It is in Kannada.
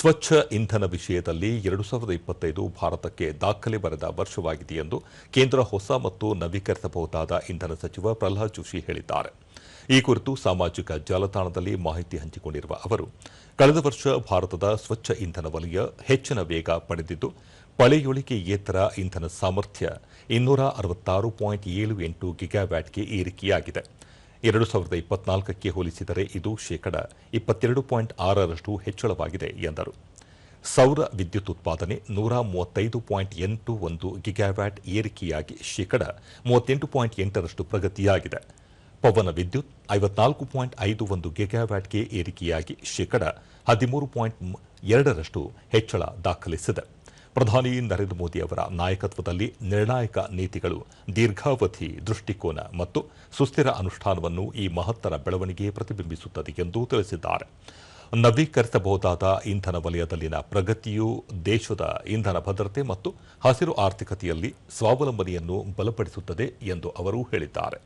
ಸ್ವಚ್ಛ ಇಂಧನ ವಿಷಯದಲ್ಲಿ 2025 ಭಾರತಕ್ಕೆ ದಾಖಲೆ ಬರೆದ ವರ್ಷವಾಗಿದೆ ಎಂದು ಕೇಂದ್ರ ಹೊಸ ಮತ್ತು ನವೀಕರಿಸಬಹುದಾದ ಇಂಧನ ಸಚಿವ ಪ್ರಹ್ಲಾದ್ ಜೋಶಿ ಹೇಳಿದ್ದಾರೆ. ಈ ಕುರಿತು ಸಾಮಾಜಿಕ ಜಾಲತಾಣದಲ್ಲಿ ಮಾಹಿತಿ ಹಂಚಿಕೊಂಡಿರುವ ಅವರು, ಕಳೆದ ವರ್ಷ ಭಾರತದ ಸ್ವಚ್ಛ ಇಂಧನ ವಲಯ ಹೆಚ್ಚಿನ ವೇಗ ಪಡೆದಿದ್ದು, ಪಳೆಯುಳಿಕೆಯೇತರ ಇಂಧನ ಸಾಮರ್ಥ್ಯ 266.78 ಗಿಗಾವ್ಯಾಟ್ಗೆ ಏರಿಕೆಯಾಗಿದೆ. 2024ಕ್ಕೆ ಹೋಲಿಸಿದರೆ ಇದು ಶೇಕಡ 22.6ರಷ್ಟು ಹೆಚ್ಚಳವಾಗಿದೆ ಎಂದರು. ಸೌರ ವಿದ್ಯುತ್ ಉತ್ಪಾದನೆ 135.81 ಗಿಗಾವ್ಯಾಟ್ ಏರಿಕೆಯಾಗಿ ಶೇಕಡ 38.8ರಷ್ಟು ಪ್ರಗತಿಯಾಗಿದೆ. ಪವನ ವಿದ್ಯುತ್ 54.51 ಗಿಗಾವ್ಯಾಟ್ಗೆ ಏರಿಕೆಯಾಗಿ ಶೇಕಡ 13.2ರಷ್ಟು ಹೆಚ್ಚಳ ದಾಖಲಿಸಿದೆ. ಪ್ರಧಾನಿ ನರೇಂದ್ರ ಮೋದಿ ಅವರ ನಾಯಕತ್ವದಲ್ಲಿ ನಿರ್ಣಾಯಕ ನೀತಿಗಳು, ದೀರ್ಘಾವಧಿ ದೃಷ್ಟಿಕೋನ ಮತ್ತು ಸುಸ್ಥಿರ ಅನುಷ್ಠಾನವನ್ನು ಈ ಮಹತ್ತರ ಬೆಳವಣಿಗೆ ಪ್ರತಿಬಿಂಬಿಸುತ್ತದೆ ಎಂದು ತಿಳಿಸಿದ್ದಾರೆ. ನವೀಕರಿಸಬಹುದಾದ ಇಂಧನ ವಲಯದಲ್ಲಿನ ಪ್ರಗತಿಯು ದೇಶದ ಇಂಧನ ಭದ್ರತೆ ಮತ್ತು ಹಸಿರು ಆರ್ಥಿಕತೆಯಲ್ಲಿ ಸ್ವಾವಲಂಬನೆಯನ್ನು ಬಲಪಡಿಸುತ್ತದೆ ಎಂದು ಅವರು ಹೇಳಿದ್ದಾರೆ.